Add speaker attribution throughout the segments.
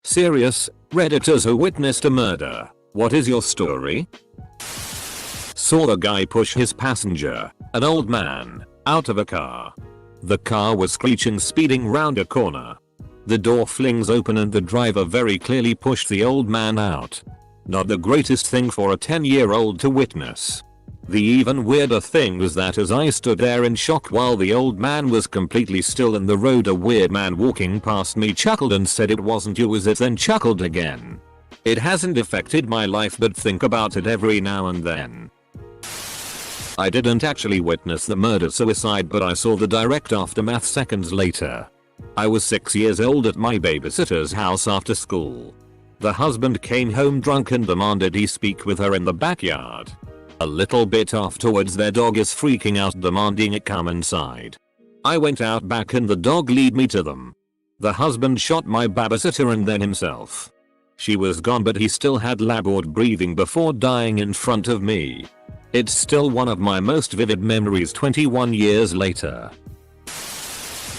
Speaker 1: Serious, Redditors who witnessed a murder. What is your story? Saw a guy push his passenger, an old man, out of a car. The car was screeching speeding round a corner. The door flings open and the driver very clearly pushed the old man out. Not the greatest thing for a 10-year-old to witness. The even weirder thing was that as I stood there in shock while the old man was completely still in the road, a weird man walking past me chuckled and said it wasn't you, is it, then chuckled again. It hasn't affected my life but think about it every now and then. I didn't actually witness the murder-suicide but I saw the direct aftermath seconds later. I was 6 years old at my babysitter's house after school. The husband came home drunk and demanded he speak with her in the backyard. A little bit afterwards their dog is freaking out demanding it come inside. I went out back and the dog lead me to them. The husband shot my babysitter and then himself. She was gone but he still had labored breathing before dying in front of me. It's still one of my most vivid memories 21 years later.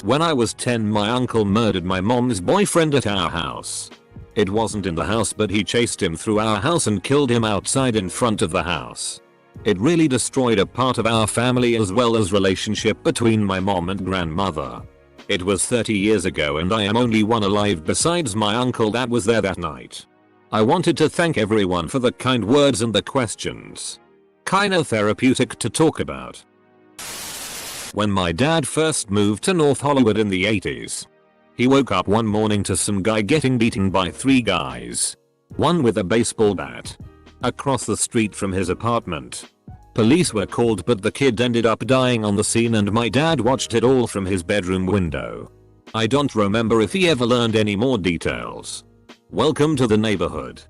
Speaker 1: When I was 10 my uncle murdered my mom's boyfriend at our house. It wasn't in the house but he chased him through our house and killed him outside in front of the house. It really destroyed a part of our family as well as relationship between my mom and grandmother. It was 30 years ago and I am only one alive besides my uncle that was there that night. I wanted to thank everyone for the kind words and the questions. Kinda therapeutic to talk about. When my dad first moved to North Hollywood in the 80s. He woke up one morning to some guy getting beaten by 3 guys. One with a baseball bat. Across the street from his apartment. Police were called but the kid ended up dying on the scene and my dad watched it all from his bedroom window. I don't remember if he ever learned any more details. Welcome to the neighborhood.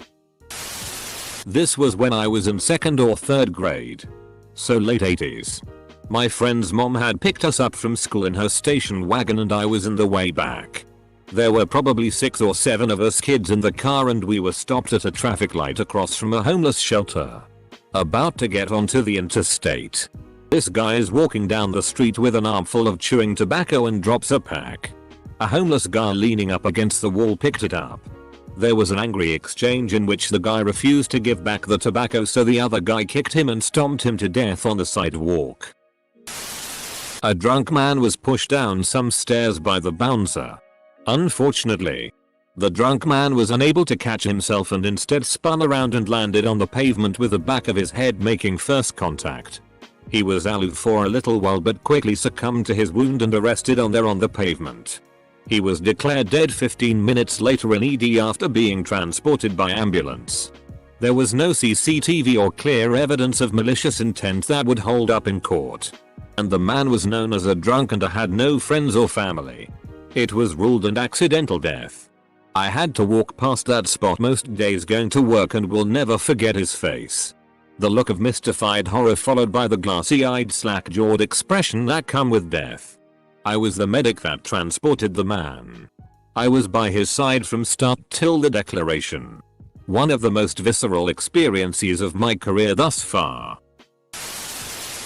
Speaker 1: This was when I was in 2nd or 3rd grade. So late 80s. My friend's mom had picked us up from school in her station wagon and I was in the way back. There were probably 6 or 7 of us kids in the car and we were stopped at a traffic light across from a homeless shelter. About to get onto the interstate. This guy is walking down the street with an armful of chewing tobacco and drops a pack. A homeless guy leaning up against the wall picked it up. There was an angry exchange in which the guy refused to give back the tobacco so the other guy kicked him and stomped him to death on the sidewalk. A drunk man was pushed down some stairs by the bouncer. Unfortunately, the drunk man was unable to catch himself and instead spun around and landed on the pavement with the back of his head making first contact. He was alive for a little while but quickly succumbed to his wound and arrested on the pavement. He was declared dead 15 minutes later in ED after being transported by ambulance. There was no CCTV or clear evidence of malicious intent that would hold up in court. And the man was known as a drunk and had no friends or family. It was ruled an accidental death. I had to walk past that spot most days going to work and will never forget his face. The look of mystified horror followed by the glassy-eyed slack-jawed expression that come with death. I was the medic that transported the man. I was by his side from start till the declaration. One of the most visceral experiences of my career thus far.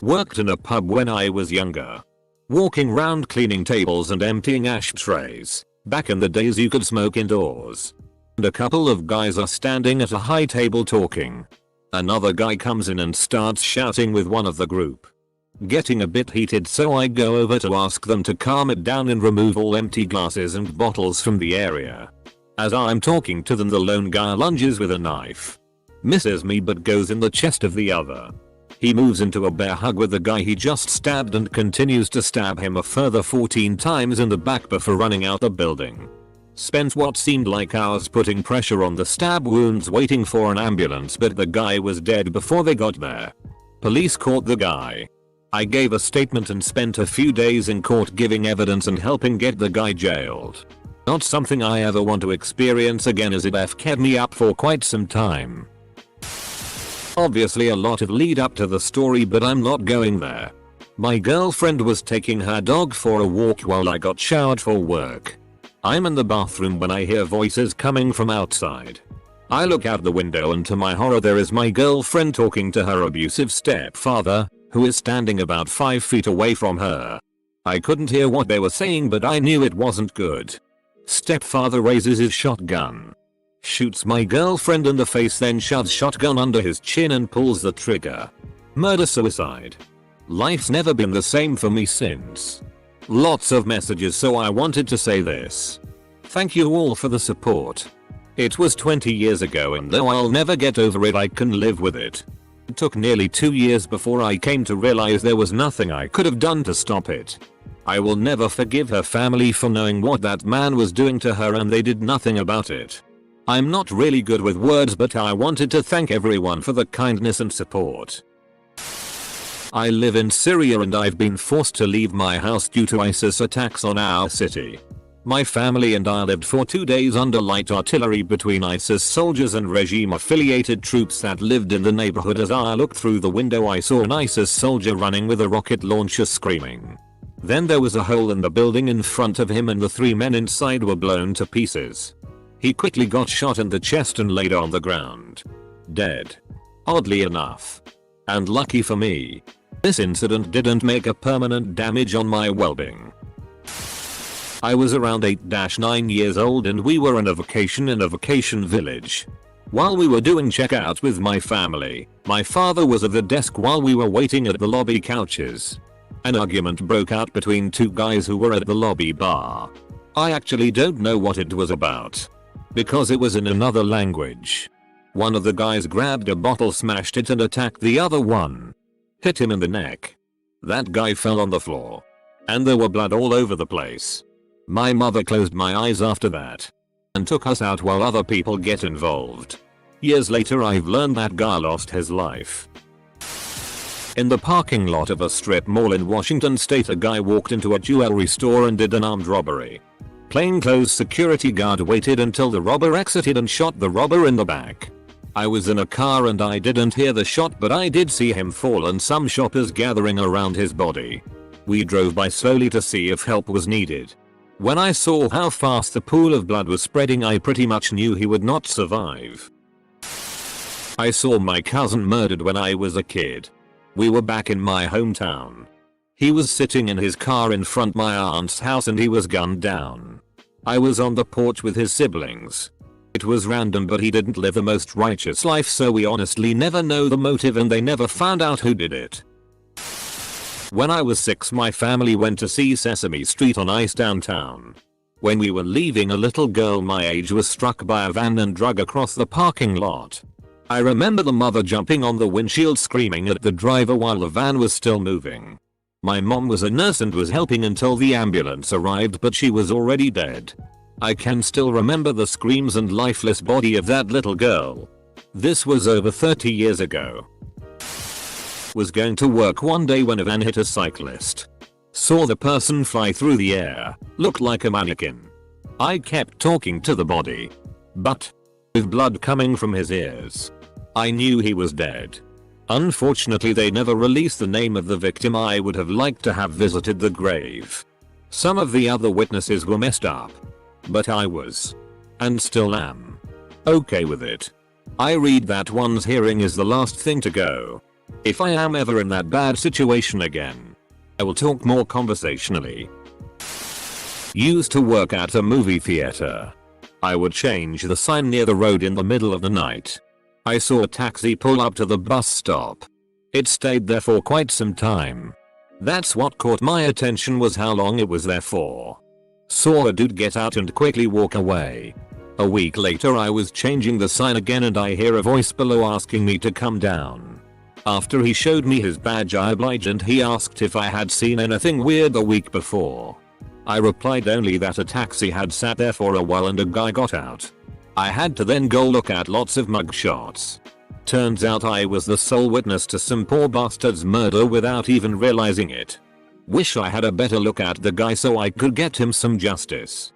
Speaker 1: Worked in a pub when I was younger. Walking round cleaning tables and emptying ashtrays. Back in the days you could smoke indoors. And a couple of guys are standing at a high table talking. Another guy comes in and starts shouting with one of the group. Getting a bit heated so I go over to ask them to calm it down and remove all empty glasses and bottles from the area. As I'm talking to them the lone guy lunges with a knife. Misses me but goes in the chest of the other. He moves into a bear hug with the guy he just stabbed and continues to stab him a further 14 times in the back before running out the building. Spent what seemed like hours putting pressure on the stab wounds waiting for an ambulance but the guy was dead before they got there. Police caught the guy. I gave a statement and spent a few days in court giving evidence and helping get the guy jailed. Not something I ever want to experience again as it kept me up for quite some time. Obviously a lot of lead up to the story but I'm not going there. My girlfriend was taking her dog for a walk while I got showered for work. I'm in the bathroom when I hear voices coming from outside. I look out the window and to my horror there is my girlfriend talking to her abusive stepfather, who is standing about 5 feet away from her. I couldn't hear what they were saying but I knew it wasn't good. Stepfather raises his shotgun. Shoots my girlfriend in the face, then shoves shotgun under his chin and pulls the trigger. Murder suicide. Life's never been the same for me since. Lots of messages, so I wanted to say this. Thank you all for the support. It was 20 years ago, and though I'll never get over it, I can live with it. It took nearly 2 years before I came to realize there was nothing I could have done to stop it. I will never forgive her family for knowing what that man was doing to her, and they did nothing about it. I'm not really good with words, but I wanted to thank everyone for the kindness and support. I live in Syria and I've been forced to leave my house due to ISIS attacks on our city. My family and I lived for 2 days under light artillery between ISIS soldiers and regime-affiliated troops that lived in the neighborhood. As I looked through the window, I saw an ISIS soldier running with a rocket launcher screaming. Then there was a hole in the building in front of him and the 3 men inside were blown to pieces. He quickly got shot in the chest and laid on the ground. Dead. Oddly enough. And lucky for me, this incident didn't make a permanent damage on my well-being. I was around 8-9 years old and we were on a vacation in a vacation village. While we were doing checkout with my family, my father was at the desk while we were waiting at the lobby couches. An argument broke out between 2 guys who were at the lobby bar. I actually don't know what it was about, because it was in another language. One of the guys grabbed a bottle, smashed it and attacked the other one. Hit him in the neck. That guy fell on the floor. And there were blood all over the place. My mother closed my eyes after that and took us out while other people get involved. Years later I've learned that guy lost his life. In the parking lot of a strip mall in Washington state, a guy walked into a jewelry store and did an armed robbery. Plainclothes security guard waited until the robber exited and shot the robber in the back. I was in a car and I didn't hear the shot, but I did see him fall and some shoppers gathering around his body. We drove by slowly to see if help was needed. When I saw how fast the pool of blood was spreading, I pretty much knew he would not survive. I saw my cousin murdered when I was a kid. We were back in my hometown. He was sitting in his car in front of my aunt's house and he was gunned down. I was on the porch with his siblings. It was random, but he didn't live the most righteous life, so we honestly never know the motive and they never found out who did it. When I was 6, my family went to see Sesame Street on Ice downtown. When we were leaving, a little girl my age was struck by a van and dragged across the parking lot. I remember the mother jumping on the windshield screaming at the driver while the van was still moving. My mom was a nurse and was helping until the ambulance arrived, but she was already dead. I can still remember the screams and lifeless body of that little girl. This was over 30 years ago. Was going to work one day when a van hit a cyclist. Saw the person fly through the air, looked like a mannequin. I kept talking to the body, but with blood coming from his ears, I knew he was dead. Unfortunately, they never released the name of the victim. I would have liked to have visited the grave. Some of the other witnesses were messed up, but I was, and still am, okay with it. I read that one's hearing is the last thing to go. If I am ever in that bad situation again, I will talk more conversationally. Used to work at a movie theater. I would change the sign near the road in the middle of the night. I saw a taxi pull up to the bus stop. It stayed there for quite some time. That's what caught my attention, was how long it was there for. Saw a dude get out and quickly walk away. A week later I was changing the sign again and I hear a voice below asking me to come down. After he showed me his badge, I obliged and he asked if I had seen anything weird the week before. I replied only that a taxi had sat there for a while and a guy got out. I had to then go look at lots of mugshots. Turns out I was the sole witness to some poor bastard's murder without even realizing it. Wish I had a better look at the guy so I could get him some justice.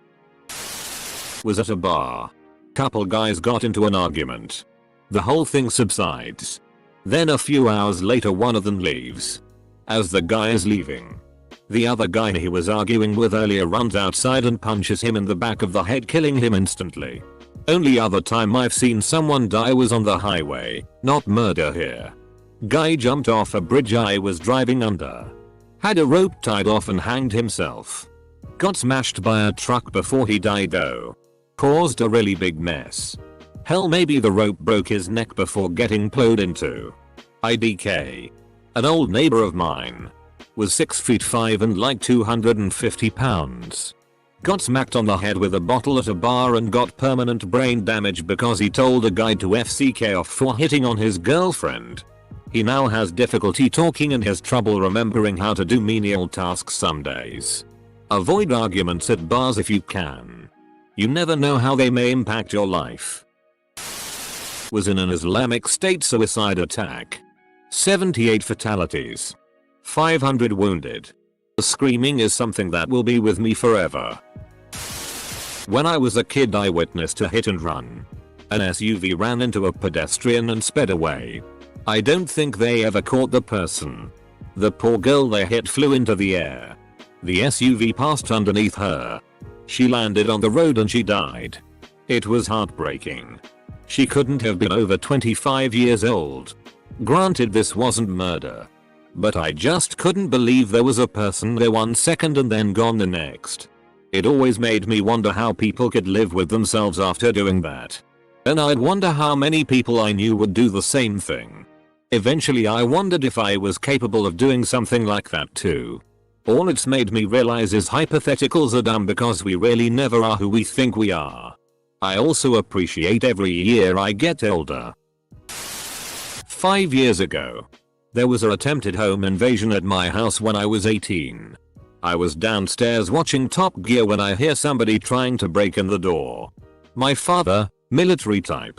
Speaker 1: Was at a bar. Couple guys got into an argument. The whole thing subsides. Then a few hours later one of them leaves. As the guy is leaving, the other guy he was arguing with earlier runs outside and punches him in the back of the head, killing him instantly. Only other time I've seen someone die was on the highway, not murder here. Guy jumped off a bridge I was driving under. Had a rope tied off and hanged himself. Got smashed by a truck before he died though. Caused a really big mess. Hell, maybe the rope broke his neck before getting plowed into. IDK. An old neighbor of mine was 6 feet 5 and like 250 pounds. Got smacked on the head with a bottle at a bar and got permanent brain damage because he told a guy to FCK off for hitting on his girlfriend. He now has difficulty talking and has trouble remembering how to do menial tasks some days. Avoid arguments at bars if you can. You never know how they may impact your life. Was in an Islamic State suicide attack. 78 fatalities. 500 wounded. Screaming is something that will be with me forever. When I was a kid, I witnessed a hit and run. An SUV ran into a pedestrian and sped away. I don't think they ever caught the person. The poor girl they hit flew into the air. The SUV passed underneath her. She landed on the road and she died. It was heartbreaking. She couldn't have been over 25 years old. Granted, this wasn't murder. But I just couldn't believe there was a person there 1 second and then gone the next. It always made me wonder how people could live with themselves after doing that. And I'd wonder how many people I knew would do the same thing. Eventually I wondered if I was capable of doing something like that too. All it's made me realize is hypotheticals are dumb because we really never are who we think we are. I also appreciate every year I get older. 5 years ago, there was an attempted home invasion at my house when I was 18. I was downstairs watching Top Gear when I hear somebody trying to break in the door. My father, military type,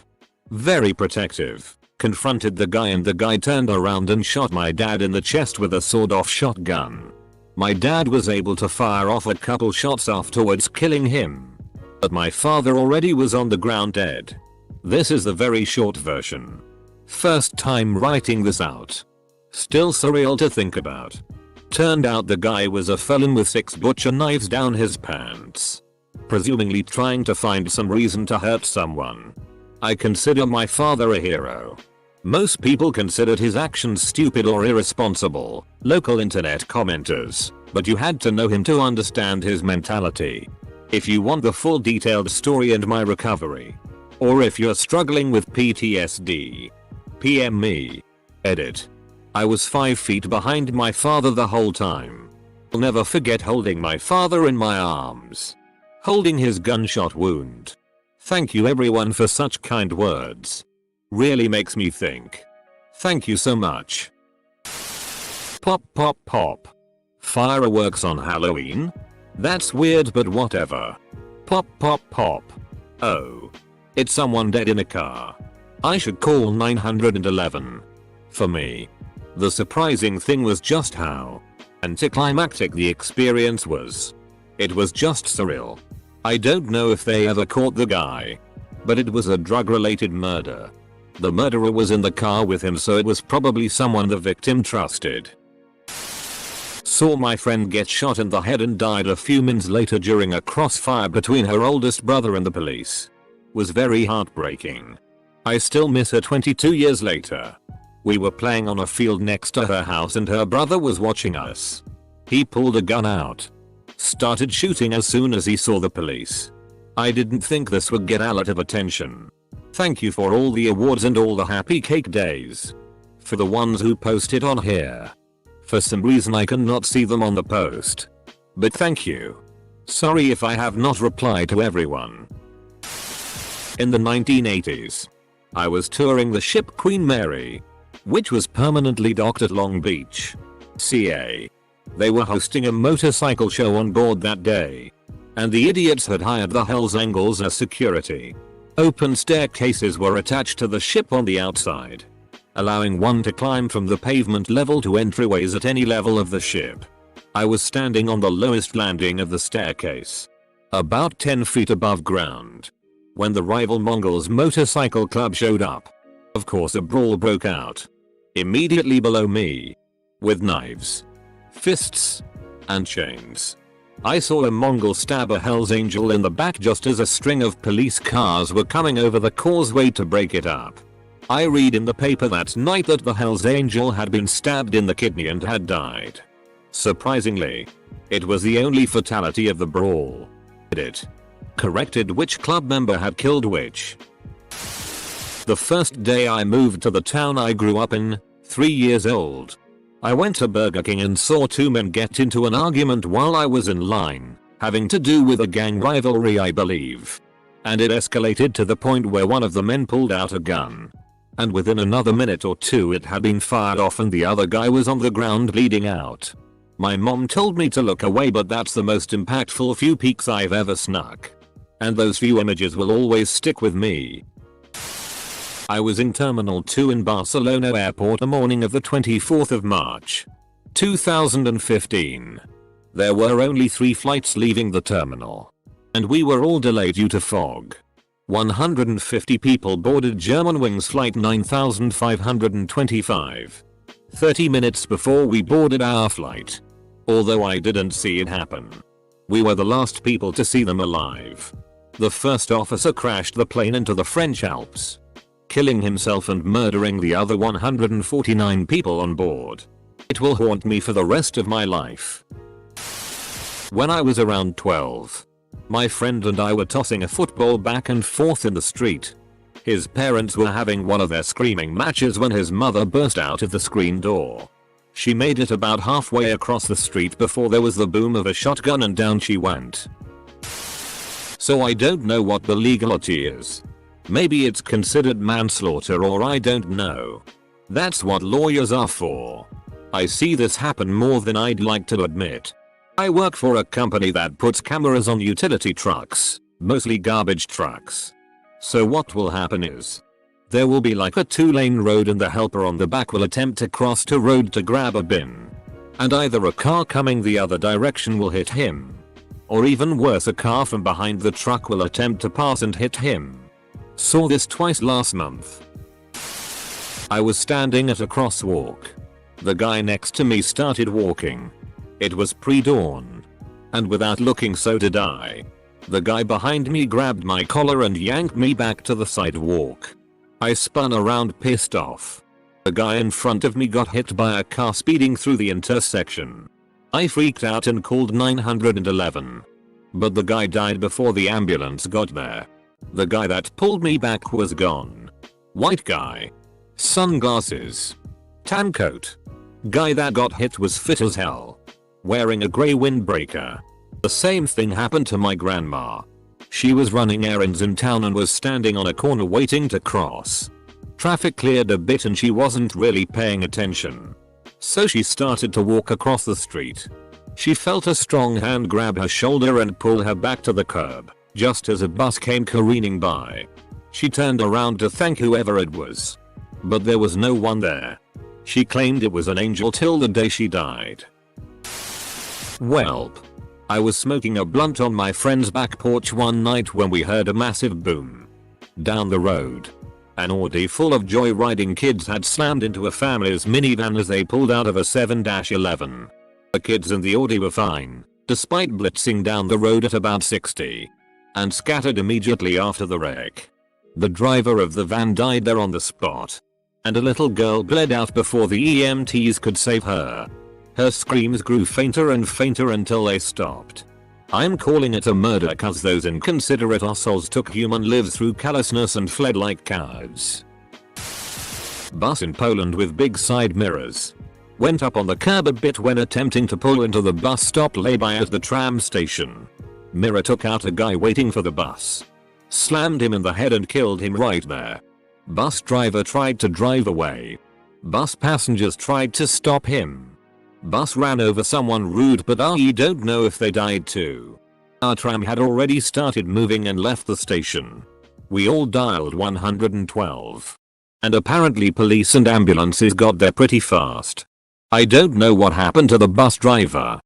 Speaker 1: very protective, confronted the guy and the guy turned around and shot my dad in the chest with a sawed-off shotgun. My dad was able to fire off a couple shots afterwards, killing him. But my father already was on the ground dead. This is the very short version. First time writing this out. Still surreal to think about. Turned out the guy was a felon with 6 butcher knives down his pants. Presumably trying to find some reason to hurt someone. I consider my father a hero. Most people considered his actions stupid or irresponsible, local internet commenters, but you had to know him to understand his mentality. If you want the full detailed story and my recovery, or if you're struggling with PTSD, PM me. Edit. I was 5 feet behind my father the whole time. I'll never forget holding my father in my arms. Holding his gunshot wound. Thank you everyone for such kind words. Really makes me think. Thank you so much. Pop pop pop. Fireworks on Halloween? That's weird, but whatever. Pop pop pop. Oh. It's someone dead in a car. I should call 911. For me. The surprising thing was just how anticlimactic the experience was. It was just surreal. I don't know if they ever caught the guy. But it was a drug-related murder. The murderer was in the car with him, so it was probably someone the victim trusted. Saw my friend get shot in the head and died a few minutes later during a crossfire between her oldest brother and the police. Was very heartbreaking. I still miss her 22 years later. We were playing on a field next to her house and her brother was watching us. He pulled a gun out. Started shooting as soon as he saw the police. I didn't think this would get a lot of attention. Thank you for all the awards and all the happy cake days. For the ones who posted on here. For some reason I cannot see them on the post. But thank you. Sorry if I have not replied to everyone. In the 1980s, I was touring the ship Queen Mary, which was permanently docked at Long Beach, CA. They were hosting a motorcycle show on board that day. And the idiots had hired the Hells Angels as security. Open staircases were attached to the ship on the outside, allowing one to climb from the pavement level to entryways at any level of the ship. I was standing on the lowest landing of the staircase, about 10 feet above ground, when the rival Mongols Motorcycle Club showed up. Of course a brawl broke out. Immediately below me. With knives, fists, and chains. I saw a Mongol stab a Hells Angel in the back just as a string of police cars were coming over the causeway to break it up. I read in the paper that night that the Hells Angel had been stabbed in the kidney and had died. Surprisingly, it was the only fatality of the brawl. It corrected which club member had killed which. The first day I moved to the town I grew up in, 3 years old. I went to Burger King and saw two men get into an argument while I was in line, having to do with a gang rivalry I believe. And it escalated to the point where one of the men pulled out a gun. And within another minute or two it had been fired off and the other guy was on the ground bleeding out. My mom told me to look away, but that's the most impactful few peeks I've ever snuck. And those few images will always stick with me. I was in Terminal 2 in Barcelona airport the morning of the 24th of March, 2015. There were only 3 flights leaving the terminal. And we were all delayed due to fog. 150 people boarded Germanwings flight 9525. 30 minutes before we boarded our flight. Although I didn't see it happen. We were the last people to see them alive. The first officer crashed the plane into the French Alps, killing himself and murdering the other 149 people on board. It will haunt me for the rest of my life. When I was around 12, my friend and I were tossing a football back and forth in the street. His parents were having one of their screaming matches when his mother burst out of the screen door. She made it about halfway across the street before there was the boom of a shotgun and down she went. So I don't know what the legality is. Maybe it's considered manslaughter or I don't know. That's what lawyers are for. I see this happen more than I'd like to admit. I work for a company that puts cameras on utility trucks, mostly garbage trucks. So what will happen is, there will be like a 2-lane road and the helper on the back will attempt to cross the road to grab a bin. And either a car coming the other direction will hit him. Or even worse, a car from behind the truck will attempt to pass and hit him. Saw this twice last month. I was standing at a crosswalk. The guy next to me started walking. It was pre-dawn. And without looking, so did I. The guy behind me grabbed my collar and yanked me back to the sidewalk. I spun around pissed off. The guy in front of me got hit by a car speeding through the intersection. I freaked out and called 911. But the guy died before the ambulance got there. The guy that pulled me back was gone. White guy. Sunglasses. Tan coat. Guy that got hit was fit as hell. Wearing a grey windbreaker. The same thing happened to my grandma. She was running errands in town and was standing on a corner waiting to cross. Traffic cleared a bit and she wasn't really paying attention. So she started to walk across the street. She felt a strong hand grab her shoulder and pull her back to the curb, just as a bus came careening by. She turned around to thank whoever it was. But there was no one there. She claimed it was an angel till the day she died. Welp. I was smoking a blunt on my friend's back porch one night when we heard a massive boom. Down the road, an Audi full of joyriding kids had slammed into a family's minivan as they pulled out of a 7-Eleven. The kids in the Audi were fine, despite blitzing down the road at about 60. And scattered immediately after the wreck. The driver of the van died there on the spot. And a little girl bled out before the EMTs could save her. Her screams grew fainter and fainter until they stopped. I'm calling it a murder cause those inconsiderate assholes took human lives through callousness and fled like cowards. Bus in Poland with big side mirrors. Went up on the curb a bit when attempting to pull into the bus stop lay-by at the tram station. Mirror took out a guy waiting for the bus. Slammed him in the head and killed him right there. Bus driver tried to drive away. Bus passengers tried to stop him. Bus ran over someone rude, but I don't know if they died too. Our tram had already started moving and left the station. We all dialed 112. And apparently police and ambulances got there pretty fast. I don't know what happened to the bus driver.